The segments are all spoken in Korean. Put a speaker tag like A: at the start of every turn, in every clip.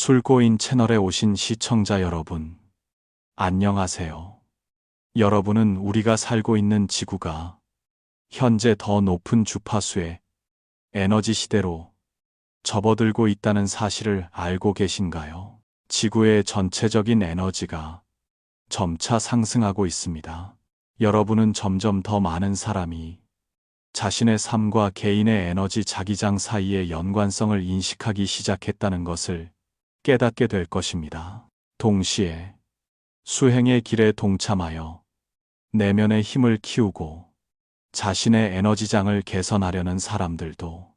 A: 술고인 채널에 오신 시청자 여러분, 안녕하세요. 여러분은 우리가 살고 있는 지구가 현재 더 높은 주파수의 에너지 시대로 접어들고 있다는 사실을 알고 계신가요? 지구의 전체적인 에너지가 점차 상승하고 있습니다. 여러분은 점점 더 많은 사람이 자신의 삶과 개인의 에너지 자기장 사이의 연관성을 인식하기 시작했다는 것을 깨닫게 될 것입니다. 동시에 수행의 길에 동참하여 내면의 힘을 키우고 자신의 에너지장을 개선하려는 사람들도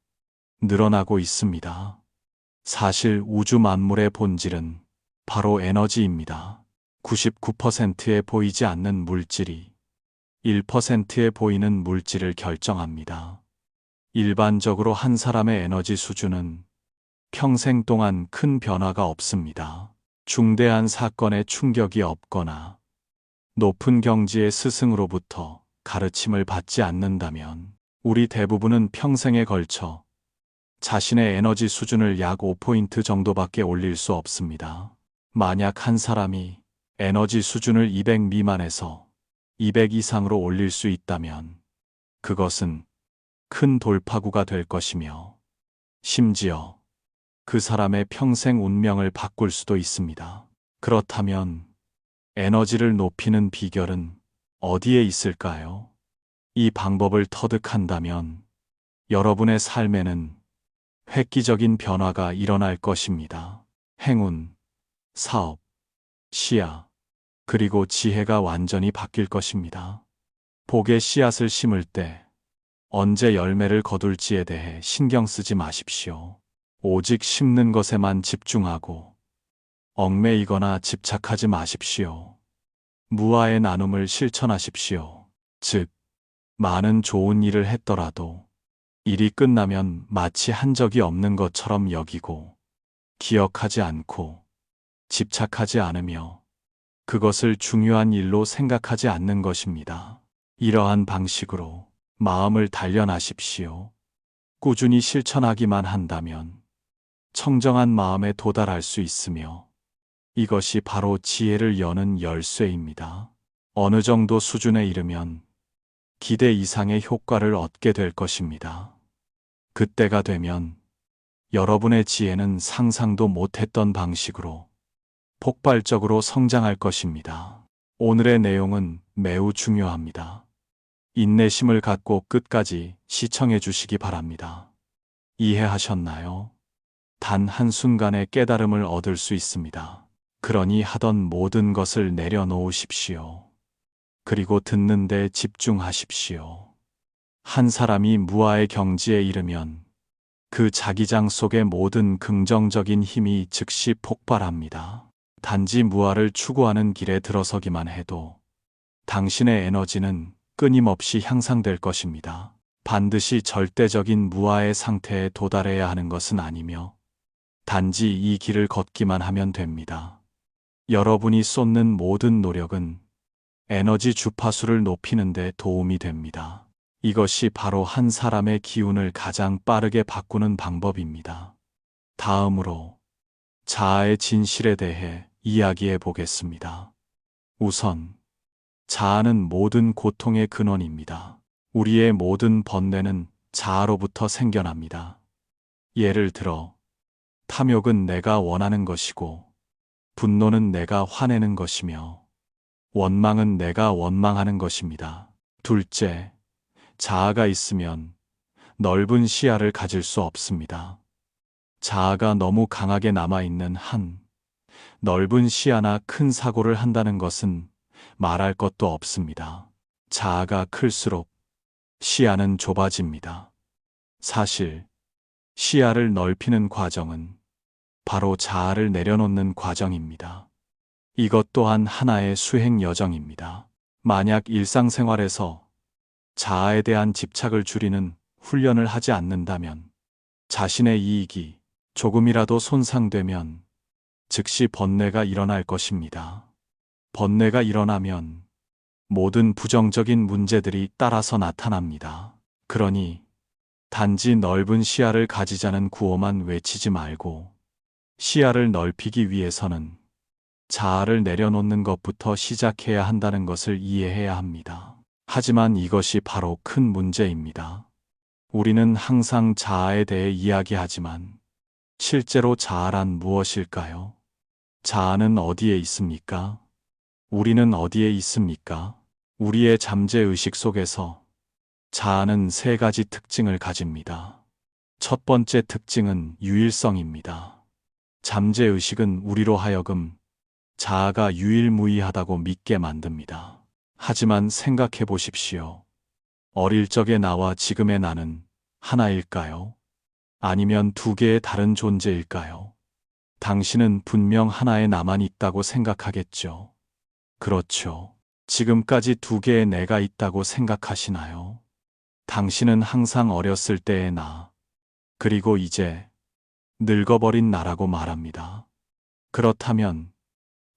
A: 늘어나고 있습니다. 사실 우주 만물의 본질은 바로 에너지입니다. 99%에 보이지 않는 물질이 1%에 보이는 물질을 결정합니다. 일반적으로 한 사람의 에너지 수준은 평생 동안 큰 변화가 없습니다. 중대한 사건의 충격이 없거나 높은 경지의 스승으로부터 가르침을 받지 않는다면 우리 대부분은 평생에 걸쳐 자신의 에너지 수준을 약 5포인트 정도밖에 올릴 수 없습니다. 만약 한 사람이 에너지 수준을 200 미만에서 200 이상으로 올릴 수 있다면 그것은 큰 돌파구가 될 것이며 심지어 그 사람의 평생 운명을 바꿀 수도 있습니다. 그렇다면 에너지를 높이는 비결은 어디에 있을까요? 이 방법을 터득한다면 여러분의 삶에는 획기적인 변화가 일어날 것입니다. 행운, 사업, 시야, 그리고 지혜가 완전히 바뀔 것입니다. 복의 씨앗을 심을 때 언제 열매를 거둘지에 대해 신경 쓰지 마십시오. 오직 심는 것에만 집중하고 얽매이거나 집착하지 마십시오. 무아의 나눔을 실천하십시오. 즉, 많은 좋은 일을 했더라도 일이 끝나면 마치 한 적이 없는 것처럼 여기고 기억하지 않고 집착하지 않으며 그것을 중요한 일로 생각하지 않는 것입니다. 이러한 방식으로 마음을 단련하십시오. 꾸준히 실천하기만 한다면 청정한 마음에 도달할 수 있으며 이것이 바로 지혜를 여는 열쇠입니다. 어느 정도 수준에 이르면 기대 이상의 효과를 얻게 될 것입니다. 그때가 되면 여러분의 지혜는 상상도 못했던 방식으로 폭발적으로 성장할 것입니다. 오늘의 내용은 매우 중요합니다. 인내심을 갖고 끝까지 시청해 주시기 바랍니다. 이해하셨나요? 단 한순간의 깨달음을 얻을 수 있습니다. 그러니 하던 모든 것을 내려놓으십시오. 그리고 듣는 데 집중하십시오. 한 사람이 무아의 경지에 이르면 그 자기장 속의 모든 긍정적인 힘이 즉시 폭발합니다. 단지 무아를 추구하는 길에 들어서기만 해도 당신의 에너지는 끊임없이 향상될 것입니다. 반드시 절대적인 무아의 상태에 도달해야 하는 것은 아니며 단지 이 길을 걷기만 하면 됩니다. 여러분이 쏟는 모든 노력은 에너지 주파수를 높이는 데 도움이 됩니다. 이것이 바로 한 사람의 기운을 가장 빠르게 바꾸는 방법입니다. 다음으로 자아의 진실에 대해 이야기해 보겠습니다. 우선 자아는 모든 고통의 근원입니다. 우리의 모든 번뇌는 자아로부터 생겨납니다. 예를 들어 탐욕은 내가 원하는 것이고 분노는 내가 화내는 것이며 원망은 내가 원망하는 것입니다. 둘째, 자아가 있으면 넓은 시야를 가질 수 없습니다. 자아가 너무 강하게 남아있는 한 넓은 시야나 큰 사고를 한다는 것은 말할 것도 없습니다. 자아가 클수록 시야는 좁아집니다. 사실 시야를 넓히는 과정은 바로 자아를 내려놓는 과정입니다. 이것 또한 하나의 수행 여정입니다. 만약 일상생활에서 자아에 대한 집착을 줄이는 훈련을 하지 않는다면 자신의 이익이 조금이라도 손상되면 즉시 번뇌가 일어날 것입니다. 번뇌가 일어나면 모든 부정적인 문제들이 따라서 나타납니다. 그러니 단지 넓은 시야를 가지자는 구호만 외치지 말고 시야를 넓히기 위해서는 자아를 내려놓는 것부터 시작해야 한다는 것을 이해해야 합니다. 하지만 이것이 바로 큰 문제입니다. 우리는 항상 자아에 대해 이야기하지만 실제로 자아란 무엇일까요? 자아는 어디에 있습니까? 우리는 어디에 있습니까? 우리의 잠재의식 속에서 자아는 세 가지 특징을 가집니다. 첫 번째 특징은 유일성입니다. 잠재의식은 우리로 하여금 자아가 유일무이하다고 믿게 만듭니다. 하지만 생각해 보십시오. 어릴 적의 나와 지금의 나는 하나일까요? 아니면 두 개의 다른 존재일까요? 당신은 분명 하나의 나만 있다고 생각하겠죠. 그렇죠. 지금까지 두 개의 내가 있다고 생각하시나요? 당신은 항상 어렸을 때의 나, 그리고 이제 늙어버린 나라고 말합니다. 그렇다면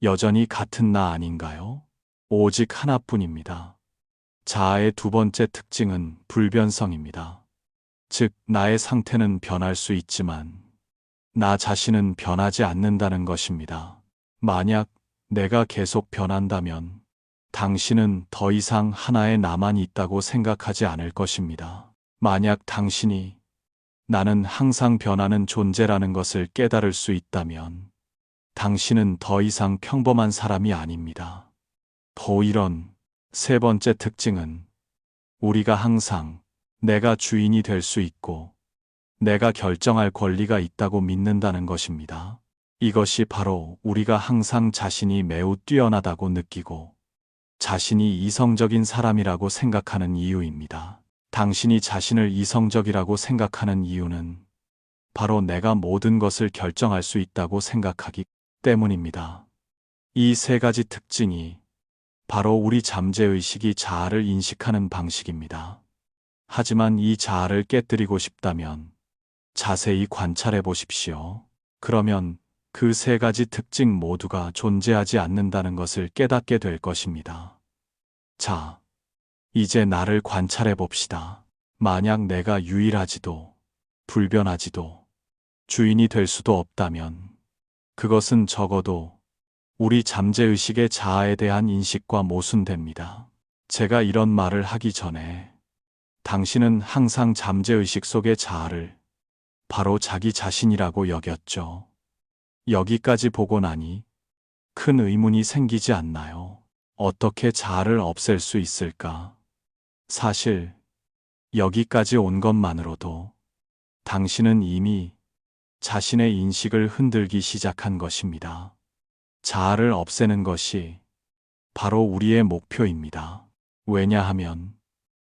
A: 여전히 같은 나 아닌가요? 오직 하나뿐입니다. 자아의 두 번째 특징은 불변성입니다. 즉, 나의 상태는 변할 수 있지만 나 자신은 변하지 않는다는 것입니다. 만약 내가 계속 변한다면 당신은 더 이상 하나의 나만 있다고 생각하지 않을 것입니다. 만약 당신이 나는 항상 변하는 존재라는 것을 깨달을 수 있다면 당신은 더 이상 평범한 사람이 아닙니다. 이런 세 번째 특징은 우리가 항상 내가 주인이 될 수 있고 내가 결정할 권리가 있다고 믿는다는 것입니다. 이것이 바로 우리가 항상 자신이 매우 뛰어나다고 느끼고 자신이 이성적인 사람이라고 생각하는 이유입니다. 당신이 자신을 이성적이라고 생각하는 이유는 바로 내가 모든 것을 결정할 수 있다고 생각하기 때문입니다. 이 세 가지 특징이 바로 우리 잠재의식이 자아를 인식하는 방식입니다. 하지만 이 자아를 깨뜨리고 싶다면 자세히 관찰해 보십시오. 그러면 그 세 가지 특징 모두가 존재하지 않는다는 것을 깨닫게 될 것입니다. 자, 이제 나를 관찰해 봅시다. 만약 내가 유일하지도 불변하지도 주인이 될 수도 없다면 그것은 적어도 우리 잠재의식의 자아에 대한 인식과 모순됩니다. 제가 이런 말을 하기 전에 당신은 항상 잠재의식 속의 자아를 바로 자기 자신이라고 여겼죠. 여기까지 보고 나니 큰 의문이 생기지 않나요? 어떻게 자아를 없앨 수 있을까? 사실 여기까지 온 것만으로도 당신은 이미 자신의 인식을 흔들기 시작한 것입니다. 자아를 없애는 것이 바로 우리의 목표입니다. 왜냐하면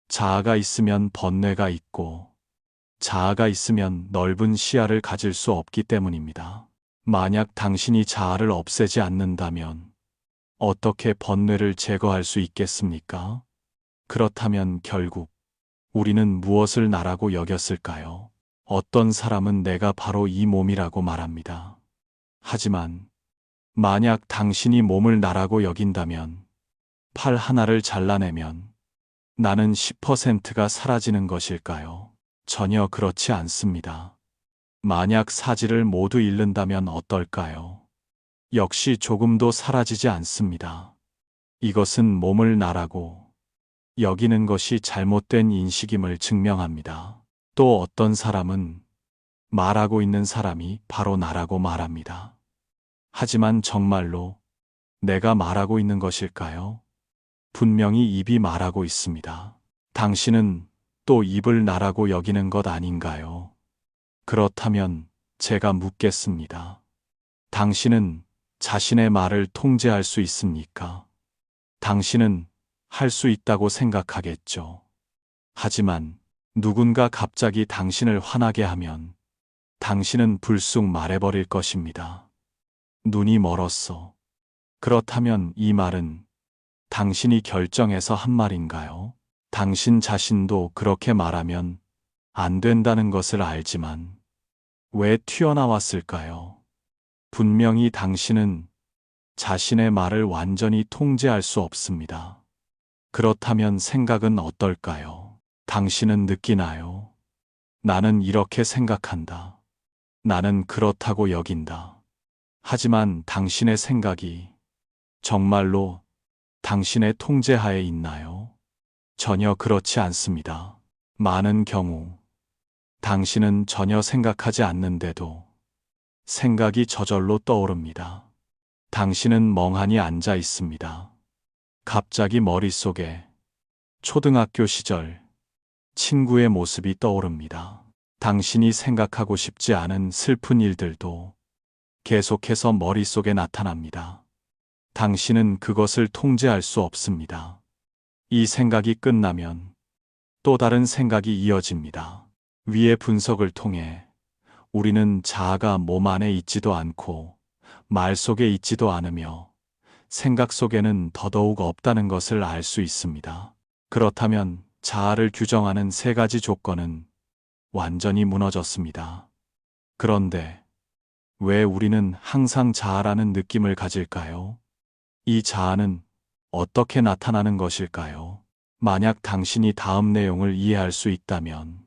A: 자아가 있으면 번뇌가 있고 자아가 있으면 넓은 시야를 가질 수 없기 때문입니다. 만약 당신이 자아를 없애지 않는다면 어떻게 번뇌를 제거할 수 있겠습니까? 그렇다면 결국 우리는 무엇을 나라고 여겼을까요? 어떤 사람은 내가 바로 이 몸이라고 말합니다. 하지만 만약 당신이 몸을 나라고 여긴다면 팔 하나를 잘라내면 나는 10%가 사라지는 것일까요? 전혀 그렇지 않습니다. 만약 사지를 모두 잃는다면 어떨까요? 역시 조금도 사라지지 않습니다. 이것은 몸을 나라고 여기는 것이 잘못된 인식임을 증명합니다. 또 어떤 사람은 말하고 있는 사람이 바로 나라고 말합니다. 하지만 정말로 내가 말하고 있는 것일까요? 분명히 입이 말하고 있습니다. 당신은 또 입을 나라고 여기는 것 아닌가요? 그렇다면 제가 묻겠습니다. 당신은 자신의 말을 통제할 수 있습니까? 당신은 할 수 있다고 생각하겠죠. 하지만 누군가 갑자기 당신을 화나게 하면 당신은 불쑥 말해버릴 것입니다. 눈이 멀었어. 그렇다면 이 말은 당신이 결정해서 한 말인가요? 당신 자신도 그렇게 말하면 안 된다는 것을 알지만 왜 튀어나왔을까요? 분명히 당신은 자신의 말을 완전히 통제할 수 없습니다. 그렇다면 생각은 어떨까요? 당신은 느끼나요? 나는 이렇게 생각한다. 나는 그렇다고 여긴다. 하지만 당신의 생각이 정말로 당신의 통제하에 있나요? 전혀 그렇지 않습니다. 많은 경우 당신은 전혀 생각하지 않는데도 생각이 저절로 떠오릅니다. 당신은 멍하니 앉아 있습니다. 갑자기 머릿속에 초등학교 시절 친구의 모습이 떠오릅니다. 당신이 생각하고 싶지 않은 슬픈 일들도 계속해서 머릿속에 나타납니다. 당신은 그것을 통제할 수 없습니다. 이 생각이 끝나면 또 다른 생각이 이어집니다. 위의 분석을 통해 우리는 자아가 몸 안에 있지도 않고 말 속에 있지도 않으며 생각 속에는 더더욱 없다는 것을 알 수 있습니다. 그렇다면 자아를 규정하는 세 가지 조건은 완전히 무너졌습니다. 그런데 왜 우리는 항상 자아라는 느낌을 가질까요? 이 자아는 어떻게 나타나는 것일까요? 만약 당신이 다음 내용을 이해할 수 있다면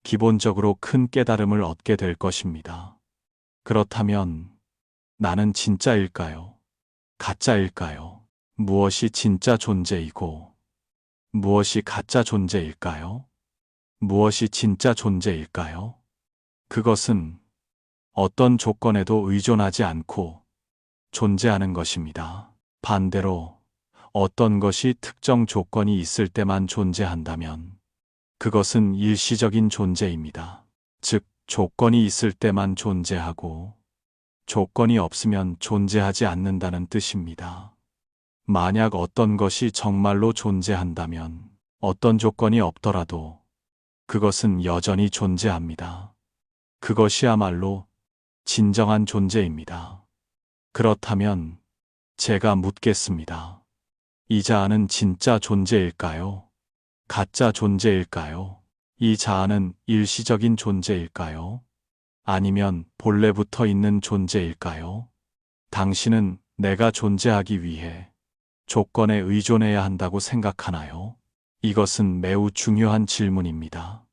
A: 기본적으로 큰 깨달음을 얻게 될 것입니다. 그렇다면 나는 진짜일까요? 가짜일까요? 무엇이 진짜 존재이고 무엇이 가짜 존재일까요? 무엇이 진짜 존재일까요? 그것은 어떤 조건에도 의존하지 않고 존재하는 것입니다. 반대로 어떤 것이 특정 조건이 있을 때만 존재한다면 그것은 일시적인 존재입니다. 즉, 조건이 있을 때만 존재하고 조건이 없으면 존재하지 않는다는 뜻입니다. 만약 어떤 것이 정말로 존재한다면 어떤 조건이 없더라도 그것은 여전히 존재합니다. 그것이야말로 진정한 존재입니다. 그렇다면 제가 묻겠습니다. 이 자아는 진짜 존재일까요? 가짜 존재일까요? 이 자아는 일시적인 존재일까요? 아니면 본래부터 있는 존재일까요? 당신은 내가 존재하기 위해 조건에 의존해야 한다고 생각하나요? 이것은 매우 중요한 질문입니다.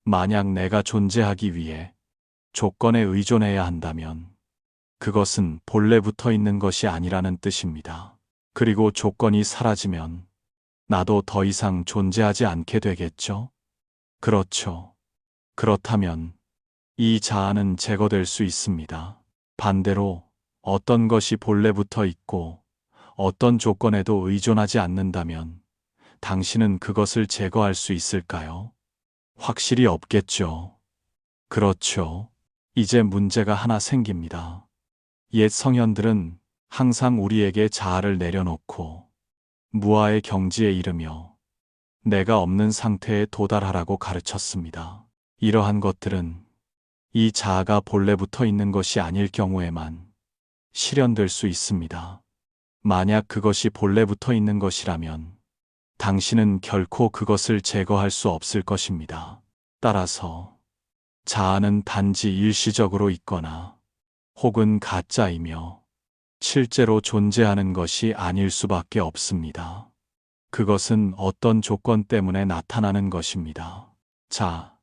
A: 만약 내가 존재하기 위해 조건에 의존해야 한다면 그것은 본래부터 있는 것이 아니라는 뜻입니다. 그리고 조건이 사라지면 나도 더 이상 존재하지 않게 되겠죠? 그렇죠. 그렇다면 이 자아는 제거될 수 있습니다. 반대로 어떤 것이 본래부터 있고 어떤 조건에도 의존하지 않는다면 당신은 그것을 제거할 수 있을까요? 확실히 없겠죠. 그렇죠. 이제 문제가 하나 생깁니다. 옛 성현들은 항상 우리에게 자아를 내려놓고 무아의 경지에 이르며 내가 없는 상태에 도달하라고 가르쳤습니다. 이러한 것들은 이 자아가 본래부터 있는 것이 아닐 경우에만 실현될 수 있습니다. 만약 그것이 본래부터 있는 것이라면 당신은 결코 그것을 제거할 수 없을 것입니다. 따라서 자아는 단지 일시적으로 있거나 혹은 가짜이며 실제로 존재하는 것이 아닐 수밖에 없습니다. 그것은 어떤 조건 때문에 나타나는 것입니다. 자,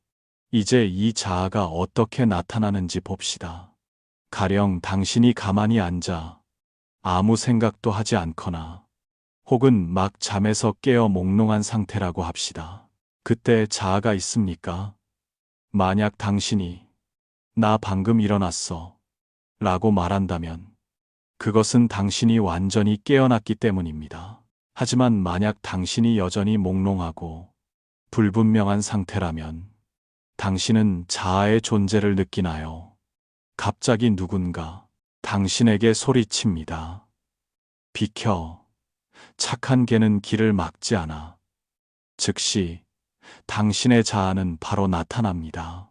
A: 이제 이 자아가 어떻게 나타나는지 봅시다. 가령 당신이 가만히 앉아 아무 생각도 하지 않거나 혹은 막 잠에서 깨어 몽롱한 상태라고 합시다. 그때 자아가 있습니까? 만약 당신이 나 방금 일어났어 라고 말한다면 그것은 당신이 완전히 깨어났기 때문입니다. 하지만 만약 당신이 여전히 몽롱하고 불분명한 상태라면 당신은 자아의 존재를 느끼나요? 갑자기 누군가 당신에게 소리칩니다. 비켜. 착한 개는 길을 막지 않아. 즉시 당신의 자아는 바로 나타납니다.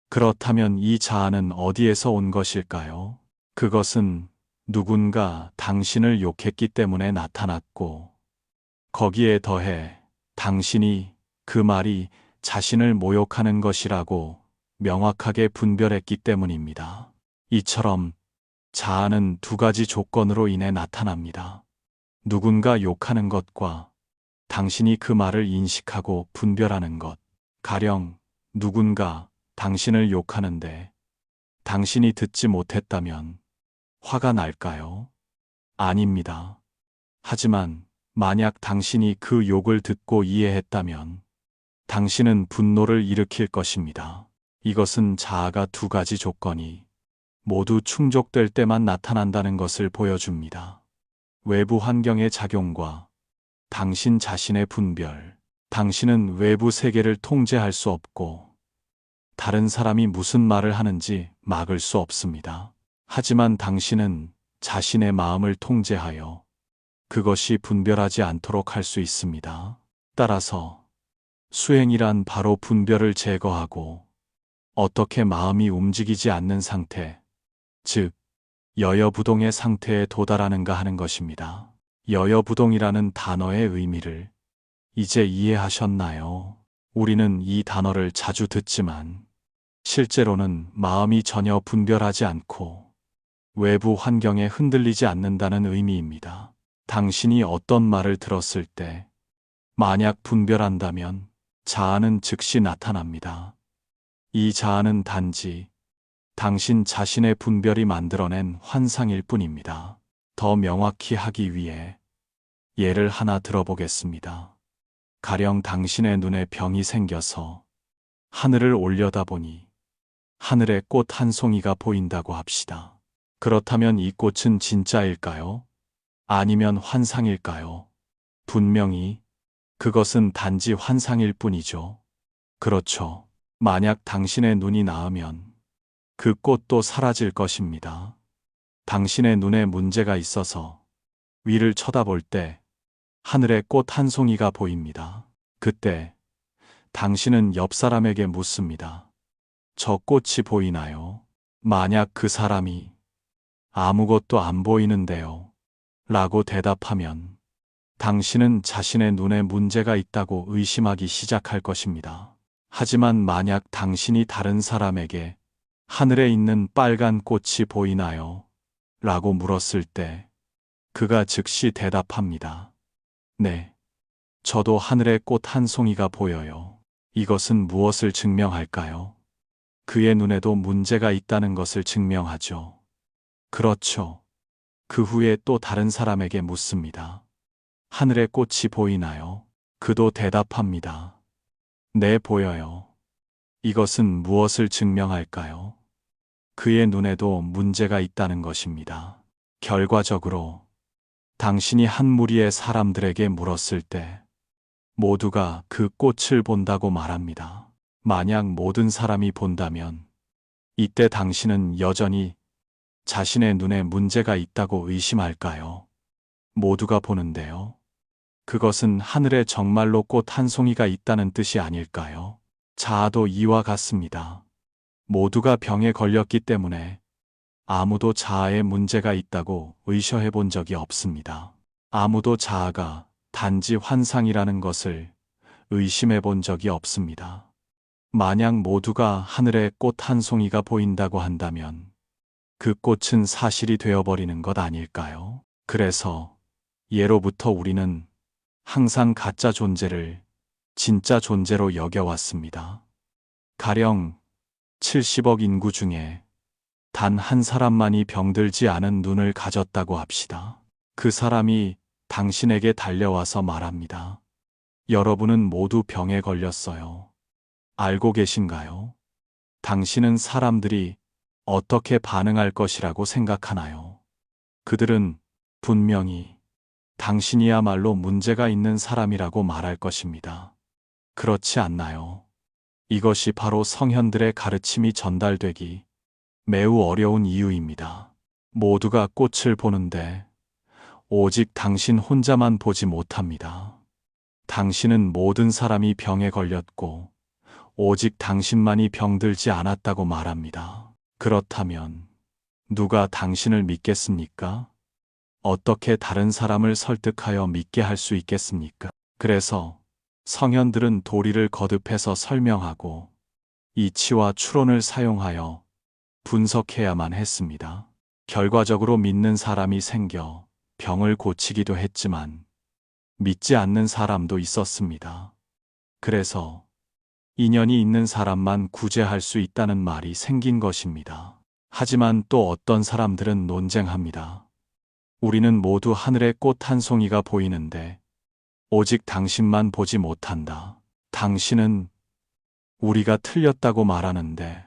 A: 그렇다면 이 자아는 어디에서 온 것일까요? 그것은 누군가 당신을 욕했기 때문에 나타났고, 거기에 더해 당신이 그 말이 자신을 모욕하는 것이라고 명확하게 분별했기 때문입니다. 이처럼 자아는 두 가지 조건으로 인해 나타납니다. 누군가 욕하는 것과 당신이 그 말을 인식하고 분별하는 것. 가령 누군가 당신을 욕하는데 당신이 듣지 못했다면 화가 날까요? 아닙니다. 하지만 만약 당신이 그 욕을 듣고 이해했다면 당신은 분노를 일으킬 것입니다. 이것은 자아가 두 가지 조건이 모두 충족될 때만 나타난다는 것을 보여줍니다. 외부 환경의 작용과 당신 자신의 분별. 당신은 외부 세계를 통제할 수 없고 다른 사람이 무슨 말을 하는지 막을 수 없습니다. 하지만 당신은 자신의 마음을 통제하여 그것이 분별하지 않도록 할 수 있습니다. 따라서 수행이란 바로 분별을 제거하고 어떻게 마음이 움직이지 않는 상태, 즉 여여부동의 상태에 도달하는가 하는 것입니다. 여여부동이라는 단어의 의미를 이제 이해하셨나요? 우리는 이 단어를 자주 듣지만 실제로는 마음이 전혀 분별하지 않고 외부 환경에 흔들리지 않는다는 의미입니다. 당신이 어떤 말을 들었을 때 만약 분별한다면 자아는 즉시 나타납니다. 이 자아는 단지 당신 자신의 분별이 만들어낸 환상일 뿐입니다. 더 명확히 하기 위해 예를 하나 들어보겠습니다. 가령 당신의 눈에 병이 생겨서 하늘을 올려다보니 하늘에 꽃 한 송이가 보인다고 합시다. 그렇다면 이 꽃은 진짜일까요? 아니면 환상일까요? 분명히 그것은 단지 환상일 뿐이죠. 그렇죠. 만약 당신의 눈이 나으면 그 꽃도 사라질 것입니다. 당신의 눈에 문제가 있어서 위를 쳐다볼 때 하늘에 꽃 한 송이가 보입니다. 그때 당신은 옆 사람에게 묻습니다. 저 꽃이 보이나요? 만약 그 사람이 아무것도 안 보이는데요 라고 대답하면 당신은 자신의 눈에 문제가 있다고 의심하기 시작할 것입니다. 하지만 만약 당신이 다른 사람에게 하늘에 있는 빨간 꽃이 보이나요? 라고 물었을 때 그가 즉시 대답합니다. 네, 저도 하늘에 꽃 한 송이가 보여요. 이것은 무엇을 증명할까요? 그의 눈에도 문제가 있다는 것을 증명하죠. 그렇죠. 그 후에 또 다른 사람에게 묻습니다. 하늘에 꽃이 보이나요? 그도 대답합니다. 네, 보여요. 이것은 무엇을 증명할까요? 그의 눈에도 문제가 있다는 것입니다. 결과적으로 당신이 한 무리의 사람들에게 물었을 때 모두가 그 꽃을 본다고 말합니다. 만약 모든 사람이 본다면 이때 당신은 여전히 자신의 눈에 문제가 있다고 의심할까요? 모두가 보는데요. 그것은 하늘에 정말로 꽃 한 송이가 있다는 뜻이 아닐까요? 자아도 이와 같습니다. 모두가 병에 걸렸기 때문에 아무도 자아에 문제가 있다고 의심해 본 적이 없습니다. 아무도 자아가 단지 환상이라는 것을 의심해 본 적이 없습니다. 만약 모두가 하늘에 꽃 한 송이가 보인다고 한다면 그 꽃은 사실이 되어버리는 것 아닐까요? 그래서 예로부터 우리는 항상 가짜 존재를 진짜 존재로 여겨왔습니다. 가령 70억 인구 중에 단 한 사람만이 병들지 않은 눈을 가졌다고 합시다. 그 사람이 당신에게 달려와서 말합니다. 여러분은 모두 병에 걸렸어요. 알고 계신가요? 당신은 사람들이 어떻게 반응할 것이라고 생각하나요? 그들은 분명히 당신이야말로 문제가 있는 사람이라고 말할 것입니다. 그렇지 않나요? 이것이 바로 성현들의 가르침이 전달되기 매우 어려운 이유입니다. 모두가 꽃을 보는데 오직 당신 혼자만 보지 못합니다. 당신은 모든 사람이 병에 걸렸고 오직 당신만이 병들지 않았다고 말합니다. 그렇다면 누가 당신을 믿겠습니까? 어떻게 다른 사람을 설득하여 믿게 할 수 있겠습니까? 그래서 성현들은 도리를 거듭해서 설명하고 이치와 추론을 사용하여 분석해야만 했습니다. 결과적으로 믿는 사람이 생겨 병을 고치기도 했지만 믿지 않는 사람도 있었습니다. 그래서 인연이 있는 사람만 구제할 수 있다는 말이 생긴 것입니다. 하지만 또 어떤 사람들은 논쟁합니다. 우리는 모두 하늘의 꽃 한 송이가 보이는데 오직 당신만 보지 못한다. 당신은 우리가 틀렸다고 말하는데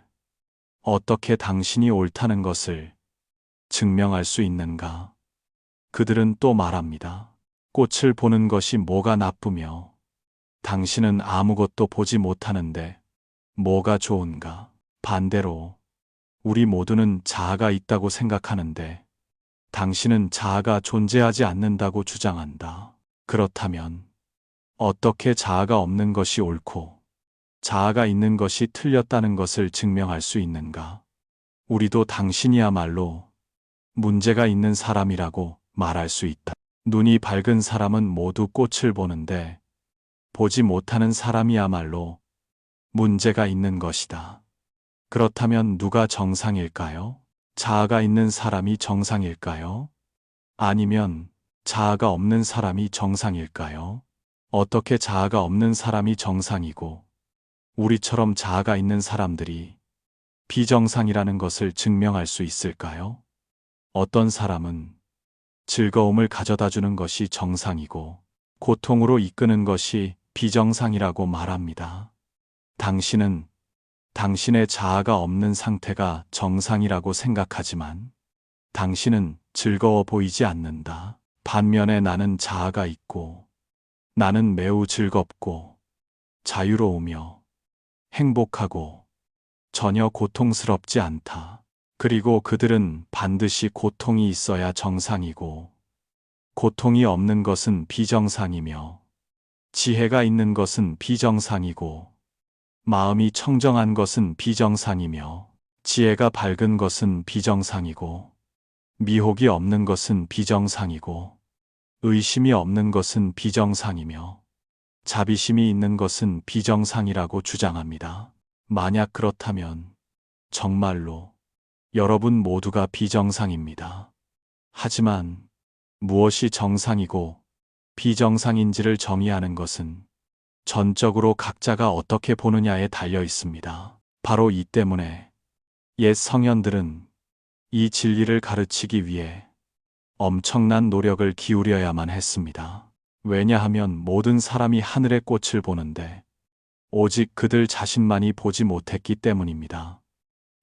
A: 어떻게 당신이 옳다는 것을 증명할 수 있는가? 그들은 또 말합니다. 꽃을 보는 것이 뭐가 나쁘며 당신은 아무것도 보지 못하는데 뭐가 좋은가? 반대로 우리 모두는 자아가 있다고 생각하는데 당신은 자아가 존재하지 않는다고 주장한다. 그렇다면 어떻게 자아가 없는 것이 옳고 자아가 있는 것이 틀렸다는 것을 증명할 수 있는가? 우리도 당신이야말로 문제가 있는 사람이라고 말할 수 있다. 눈이 밝은 사람은 모두 꽃을 보는데 보지 못하는 사람이야말로 문제가 있는 것이다. 그렇다면 누가 정상일까요? 자아가 있는 사람이 정상일까요? 아니면 자아가 없는 사람이 정상일까요? 어떻게 자아가 없는 사람이 정상이고 우리처럼 자아가 있는 사람들이 비정상이라는 것을 증명할 수 있을까요? 어떤 사람은 즐거움을 가져다 주는 것이 정상이고 고통으로 이끄는 것이 비정상이라고 말합니다. 당신은 당신의 자아가 없는 상태가 정상이라고 생각하지만 당신은 즐거워 보이지 않는다. 반면에 나는 자아가 있고 나는 매우 즐겁고 자유로우며 행복하고 전혀 고통스럽지 않다. 그리고 그들은 반드시 고통이 있어야 정상이고 고통이 없는 것은 비정상이며 지혜가 있는 것은 비정상이고 마음이 청정한 것은 비정상이며 지혜가 밝은 것은 비정상이고 미혹이 없는 것은 비정상이고 의심이 없는 것은 비정상이며 자비심이 있는 것은 비정상이라고 주장합니다. 만약 그렇다면 정말로 여러분 모두가 비정상입니다. 하지만 무엇이 정상이고 비정상인지를 정의하는 것은 전적으로 각자가 어떻게 보느냐에 달려 있습니다. 바로 이 때문에 옛 성현들은 이 진리를 가르치기 위해 엄청난 노력을 기울여야만 했습니다. 왜냐하면 모든 사람이 하늘의 꽃을 보는데 오직 그들 자신만이 보지 못했기 때문입니다.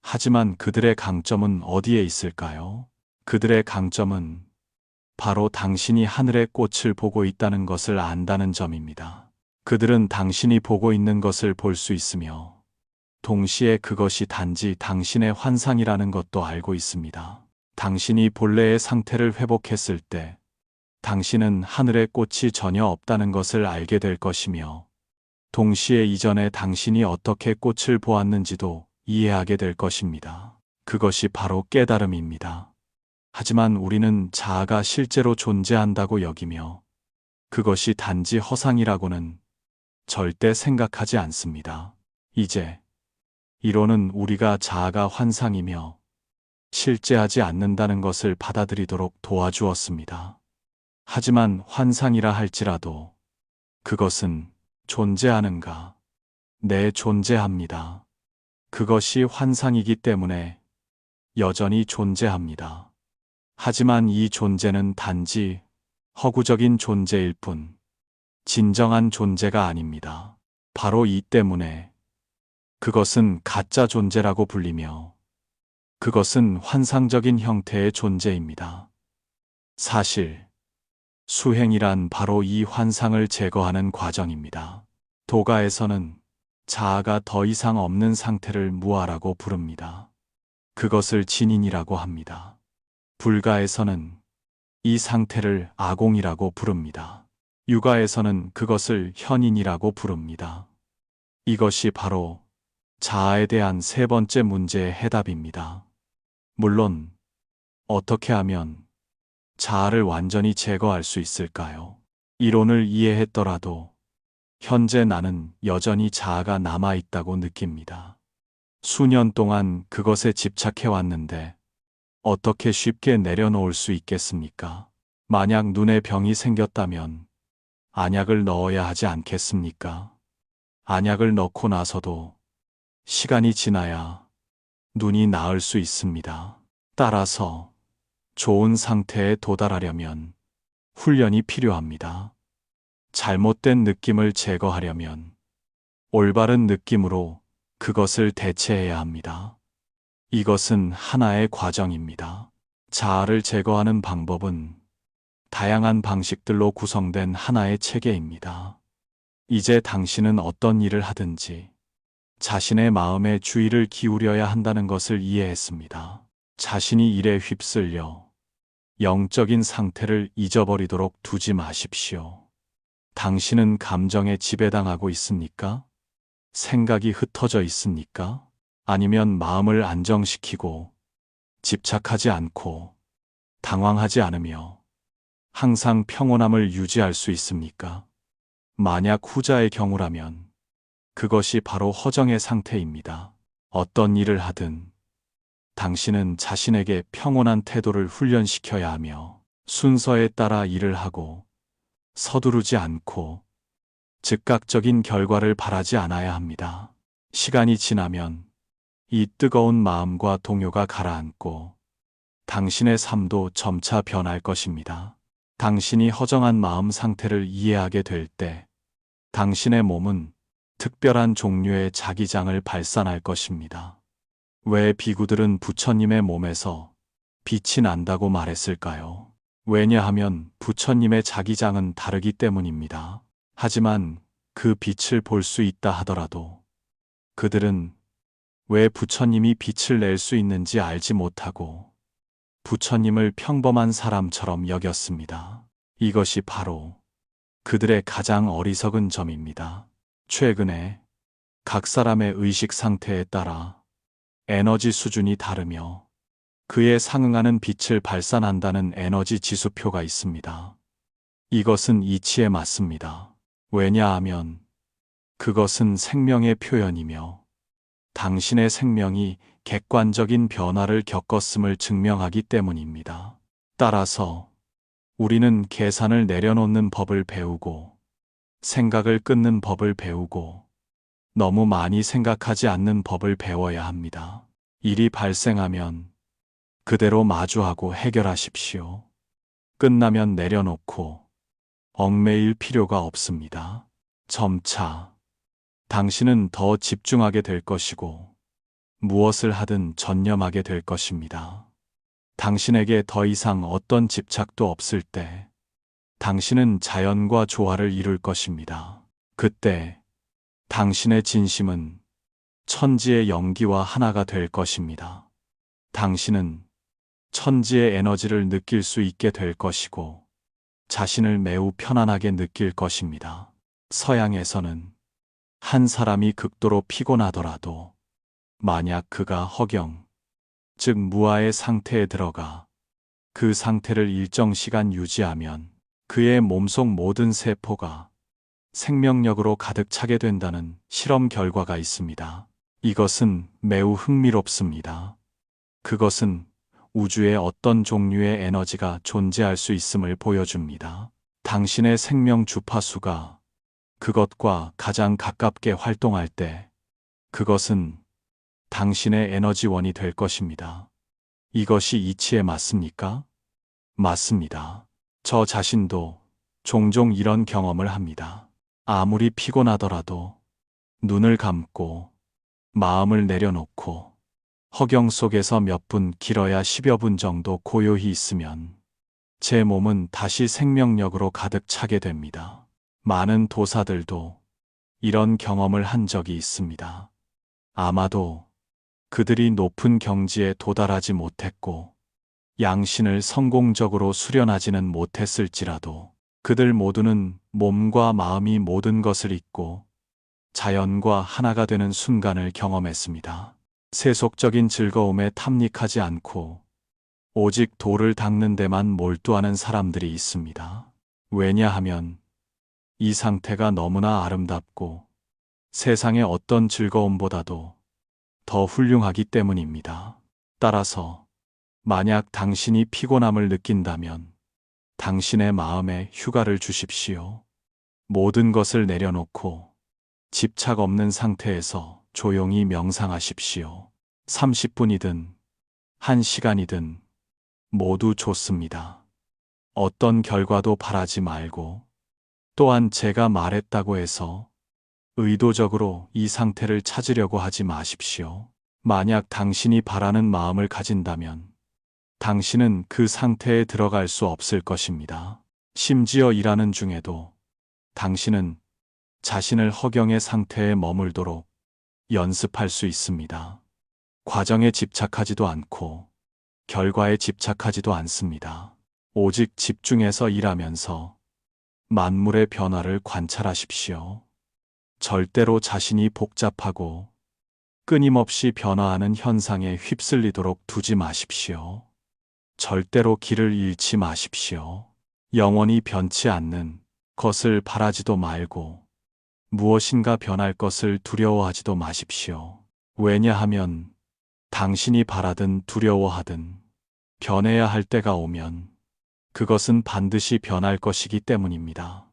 A: 하지만 그들의 강점은 어디에 있을까요? 그들의 강점은 바로 당신이 하늘의 꽃을 보고 있다는 것을 안다는 점입니다. 그들은 당신이 보고 있는 것을 볼 수 있으며 동시에 그것이 단지 당신의 환상이라는 것도 알고 있습니다. 당신이 본래의 상태를 회복했을 때 당신은 하늘의 꽃이 전혀 없다는 것을 알게 될 것이며 동시에 이전에 당신이 어떻게 꽃을 보았는지도 이해하게 될 것입니다. 그것이 바로 깨달음입니다. 하지만 우리는 자아가 실제로 존재한다고 여기며 그것이 단지 허상이라고는 절대 생각하지 않습니다. 이제 이론은 우리가 자아가 환상이며 실제하지 않는다는 것을 받아들이도록 도와주었습니다. 하지만 환상이라 할지라도 그것은 존재하는가? 네, 존재합니다. 그것이 환상이기 때문에 여전히 존재합니다. 하지만 이 존재는 단지 허구적인 존재일 뿐 진정한 존재가 아닙니다. 바로 이 때문에 그것은 가짜 존재라고 불리며 그것은 환상적인 형태의 존재입니다. 사실, 수행이란 바로 이 환상을 제거하는 과정입니다. 도가에서는 자아가 더 이상 없는 상태를 무아라고 부릅니다. 그것을 진인이라고 합니다. 불가에서는 이 상태를 아공이라고 부릅니다. 유가에서는 그것을 현인이라고 부릅니다. 이것이 바로 자아에 대한 세 번째 문제의 해답입니다. 물론 어떻게 하면 자아를 완전히 제거할 수 있을까요? 이론을 이해했더라도 현재 나는 여전히 자아가 남아있다고 느낍니다. 수년 동안 그것에 집착해왔는데 어떻게 쉽게 내려놓을 수 있겠습니까? 만약 눈에 병이 생겼다면 안약을 넣어야 하지 않겠습니까? 안약을 넣고 나서도 시간이 지나야 눈이 나을 수 있습니다. 따라서 좋은 상태에 도달하려면 훈련이 필요합니다. 잘못된 느낌을 제거하려면 올바른 느낌으로 그것을 대체해야 합니다. 이것은 하나의 과정입니다. 자아를 제거하는 방법은 다양한 방식들로 구성된 하나의 체계입니다. 이제 당신은 어떤 일을 하든지 자신의 마음에 주의를 기울여야 한다는 것을 이해했습니다. 자신이 일에 휩쓸려 영적인 상태를 잊어버리도록 두지 마십시오. 당신은 감정에 지배당하고 있습니까? 생각이 흩어져 있습니까? 아니면 마음을 안정시키고 집착하지 않고 당황하지 않으며 항상 평온함을 유지할 수 있습니까? 만약 후자의 경우라면 그것이 바로 허정의 상태입니다. 어떤 일을 하든 당신은 자신에게 평온한 태도를 훈련시켜야 하며 순서에 따라 일을 하고 서두르지 않고 즉각적인 결과를 바라지 않아야 합니다. 시간이 지나면 이 뜨거운 마음과 동요가 가라앉고 당신의 삶도 점차 변할 것입니다. 당신이 허정한 마음 상태를 이해하게 될 때 당신의 몸은 특별한 종류의 자기장을 발산할 것입니다. 왜 비구들은 부처님의 몸에서 빛이 난다고 말했을까요? 왜냐하면 부처님의 자기장은 다르기 때문입니다. 하지만 그 빛을 볼 수 있다 하더라도 그들은 왜 부처님이 빛을 낼 수 있는지 알지 못하고 부처님을 평범한 사람처럼 여겼습니다. 이것이 바로 그들의 가장 어리석은 점입니다. 최근에 각 사람의 의식 상태에 따라 에너지 수준이 다르며 그에 상응하는 빛을 발산한다는 에너지 지수표가 있습니다. 이것은 이치에 맞습니다. 왜냐하면 그것은 생명의 표현이며 당신의 생명이 객관적인 변화를 겪었음을 증명하기 때문입니다. 따라서 우리는 계산을 내려놓는 법을 배우고 생각을 끊는 법을 배우고 너무 많이 생각하지 않는 법을 배워야 합니다. 일이 발생하면 그대로 마주하고 해결하십시오. 끝나면 내려놓고 얽매일 필요가 없습니다. 점차 당신은 더 집중하게 될 것이고 무엇을 하든 전념하게 될 것입니다. 당신에게 더 이상 어떤 집착도 없을 때 당신은 자연과 조화를 이룰 것입니다. 그때 당신의 진심은 천지의 연기와 하나가 될 것입니다. 당신은 천지의 에너지를 느낄 수 있게 될 것이고 자신을 매우 편안하게 느낄 것입니다. 서양에서는 한 사람이 극도로 피곤하더라도 만약 그가 허경, 즉 무아의 상태에 들어가 그 상태를 일정 시간 유지하면 그의 몸속 모든 세포가 생명력으로 가득 차게 된다는 실험 결과가 있습니다. 이것은 매우 흥미롭습니다. 그것은 우주에 어떤 종류의 에너지가 존재할 수 있음을 보여줍니다. 당신의 생명 주파수가 그것과 가장 가깝게 활동할 때 그것은 당신의 에너지원이 될 것입니다. 이것이 이치에 맞습니까? 맞습니다. 저 자신도 종종 이런 경험을 합니다. 아무리 피곤하더라도 눈을 감고 마음을 내려놓고 허경 속에서 몇 분, 길어야 10여 분 정도 고요히 있으면 제 몸은 다시 생명력으로 가득 차게 됩니다. 많은 도사들도 이런 경험을 한 적이 있습니다. 아마도 그들이 높은 경지에 도달하지 못했고 양신을 성공적으로 수련하지는 못했을지라도 그들 모두는 몸과 마음이 모든 것을 잊고 자연과 하나가 되는 순간을 경험했습니다. 세속적인 즐거움에 탐닉하지 않고 오직 도를 닦는 데만 몰두하는 사람들이 있습니다. 왜냐하면 이 상태가 너무나 아름답고 세상의 어떤 즐거움보다도 더 훌륭하기 때문입니다. 따라서 만약 당신이 피곤함을 느낀다면 당신의 마음에 휴가를 주십시오. 모든 것을 내려놓고 집착 없는 상태에서 조용히 명상하십시오. 30분이든 1시간이든 모두 좋습니다. 어떤 결과도 바라지 말고, 또한 제가 말했다고 해서 의도적으로 이 상태를 찾으려고 하지 마십시오. 만약 당신이 바라는 마음을 가진다면 당신은 그 상태에 들어갈 수 없을 것입니다. 심지어 일하는 중에도 당신은 자신을 허경의 상태에 머물도록 연습할 수 있습니다. 과정에 집착하지도 않고 결과에 집착하지도 않습니다. 오직 집중해서 일하면서 만물의 변화를 관찰하십시오. 절대로 자신이 복잡하고 끊임없이 변화하는 현상에 휩쓸리도록 두지 마십시오. 절대로 길을 잃지 마십시오. 영원히 변치 않는 것을 바라지도 말고 무엇인가 변할 것을 두려워하지도 마십시오. 왜냐하면 당신이 바라든 두려워하든 변해야 할 때가 오면 그것은 반드시 변할 것이기 때문입니다.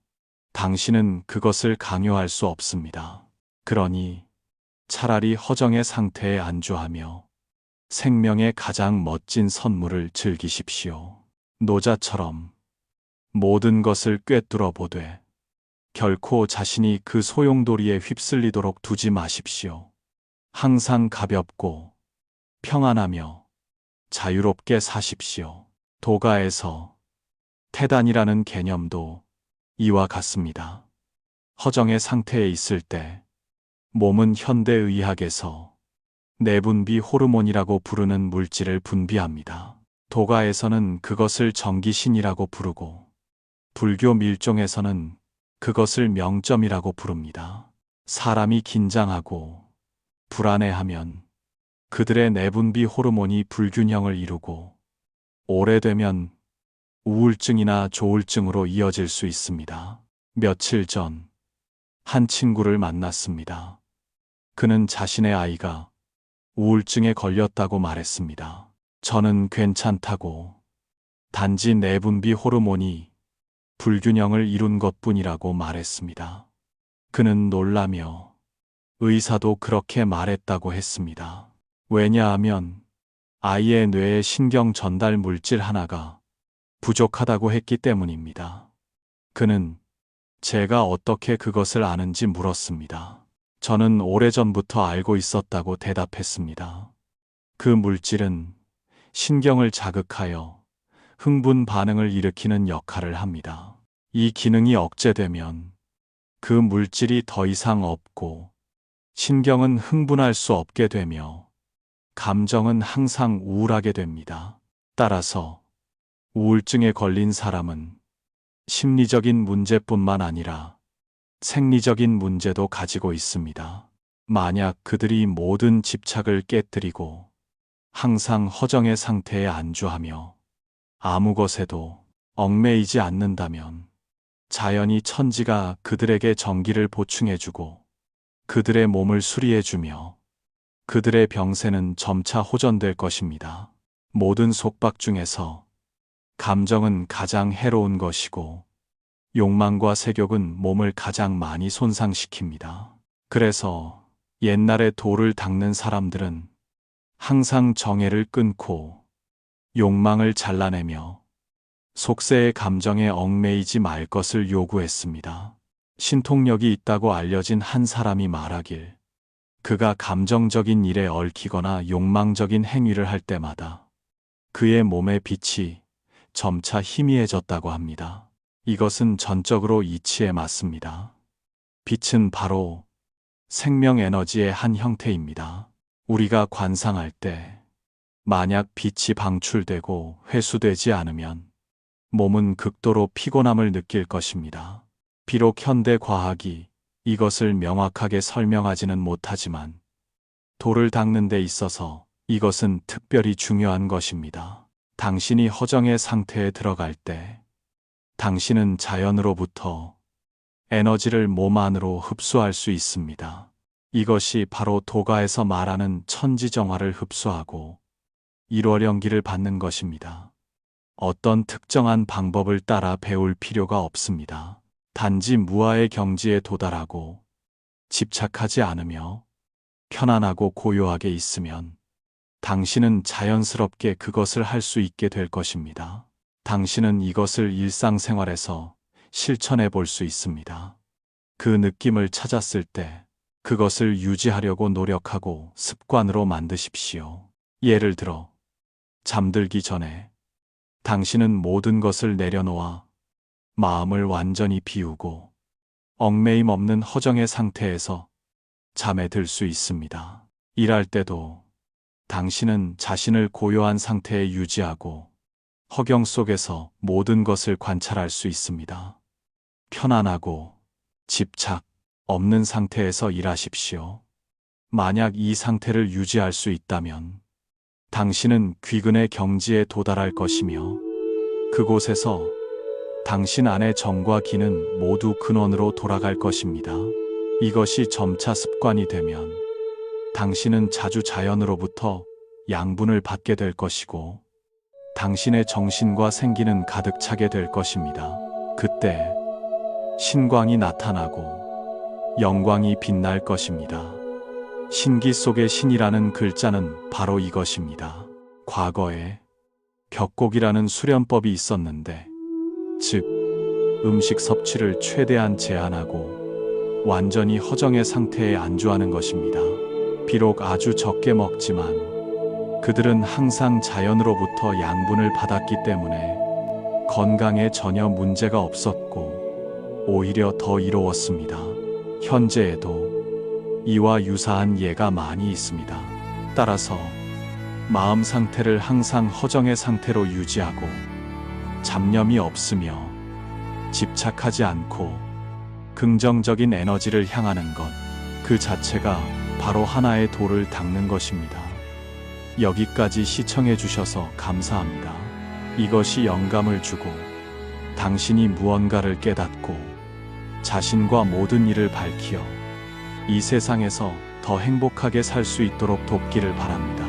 A: 당신은 그것을 강요할 수 없습니다. 그러니 차라리 허정의 상태에 안주하며 생명의 가장 멋진 선물을 즐기십시오. 노자처럼 모든 것을 꿰뚫어 보되 결코 자신이 그 소용돌이에 휩쓸리도록 두지 마십시오. 항상 가볍고 평안하며 자유롭게 사십시오. 도가에서 태단이라는 개념도 이와 같습니다. 허정의 상태에 있을 때 몸은 현대의학에서 내분비 호르몬이라고 부르는 물질을 분비합니다. 도가에서는 그것을 정기신이라고 부르고 불교 밀종에서는 그것을 명점이라고 부릅니다. 사람이 긴장하고 불안해하면 그들의 내분비 호르몬이 불균형을 이루고 오래되면 우울증이나 조울증으로 이어질 수 있습니다. 며칠 전 한 친구를 만났습니다. 그는 자신의 아이가 우울증에 걸렸다고 말했습니다. 저는 괜찮다고, 단지 내분비 호르몬이 불균형을 이룬 것뿐이라고 말했습니다. 그는 놀라며 의사도 그렇게 말했다고 했습니다. 왜냐하면 아이의 뇌의 신경 전달 물질 하나가 부족하다고 했기 때문입니다. 그는 제가 어떻게 그것을 아는지 물었습니다. 저는 오래전부터 알고 있었다고 대답했습니다. 그 물질은 신경을 자극하여 흥분 반응을 일으키는 역할을 합니다. 이 기능이 억제되면 그 물질이 더 이상 없고 신경은 흥분할 수 없게 되며 감정은 항상 우울하게 됩니다. 따라서 우울증에 걸린 사람은 심리적인 문제뿐만 아니라 생리적인 문제도 가지고 있습니다. 만약 그들이 모든 집착을 깨뜨리고 항상 허정의 상태에 안주하며 아무 것에도 얽매이지 않는다면 자연히 천지가 그들에게 정기를 보충해주고 그들의 몸을 수리해주며 그들의 병세는 점차 호전될 것입니다. 모든 속박 중에서 감정은 가장 해로운 것이고 욕망과 색욕은 몸을 가장 많이 손상시킵니다. 그래서 옛날에 돌을 닦는 사람들은 항상 정해를 끊고 욕망을 잘라내며 속세의 감정에 얽매이지 말 것을 요구했습니다. 신통력이 있다고 알려진 한 사람이 말하길, 그가 감정적인 일에 얽히거나 욕망적인 행위를 할 때마다 그의 몸의 빛이 점차 희미해졌다고 합니다. 이것은 전적으로 이치에 맞습니다. 빛은 바로 생명 에너지의 한 형태입니다. 우리가 관상할 때 만약 빛이 방출되고 회수되지 않으면 몸은 극도로 피곤함을 느낄 것입니다. 비록 현대 과학이 이것을 명확하게 설명하지는 못하지만 돌을 닦는 데 있어서 이것은 특별히 중요한 것입니다. 당신이 허정의 상태에 들어갈 때 당신은 자연으로부터 에너지를 몸 안으로 흡수할 수 있습니다. 이것이 바로 도가에서 말하는 천지정화를 흡수하고 일월연기를 받는 것입니다. 어떤 특정한 방법을 따라 배울 필요가 없습니다. 단지 무아의 경지에 도달하고 집착하지 않으며 편안하고 고요하게 있으면 당신은 자연스럽게 그것을 할 수 있게 될 것입니다. 당신은 이것을 일상생활에서 실천해 볼 수 있습니다. 그 느낌을 찾았을 때 그것을 유지하려고 노력하고 습관으로 만드십시오. 예를 들어, 잠들기 전에 당신은 모든 것을 내려놓아 마음을 완전히 비우고 얽매임 없는 허정의 상태에서 잠에 들 수 있습니다. 일할 때도 당신은 자신을 고요한 상태에 유지하고 허경 속에서 모든 것을 관찰할 수 있습니다. 편안하고 집착 없는 상태에서 일하십시오. 만약 이 상태를 유지할 수 있다면 당신은 귀근의 경지에 도달할 것이며 그곳에서 당신 안의 정과 기는 모두 근원으로 돌아갈 것입니다. 이것이 점차 습관이 되면 당신은 자주 자연으로부터 양분을 받게 될 것이고 당신의 정신과 생기는 가득 차게 될 것입니다. 그때 신광이 나타나고 영광이 빛날 것입니다. 신기 속의 신이라는 글자는 바로 이것입니다. 과거에 격곡이라는 수련법이 있었는데, 즉 음식 섭취를 최대한 제한하고 완전히 허정의 상태에 안주하는 것입니다. 비록 아주 적게 먹지만 그들은 항상 자연으로부터 양분을 받았기 때문에 건강에 전혀 문제가 없었고 오히려 더 이로웠습니다. 현재에도 이와 유사한 예가 많이 있습니다. 따라서 마음 상태를 항상 허정의 상태로 유지하고 잡념이 없으며 집착하지 않고 긍정적인 에너지를 향하는 것, 그 자체가 바로 하나의 돌을 닦는 것입니다. 여기까지 시청해 주셔서 감사합니다. 이것이 영감을 주고 당신이 무언가를 깨닫고 자신과 모든 일을 밝히어 이 세상에서 더 행복하게 살 수 있도록 돕기를 바랍니다.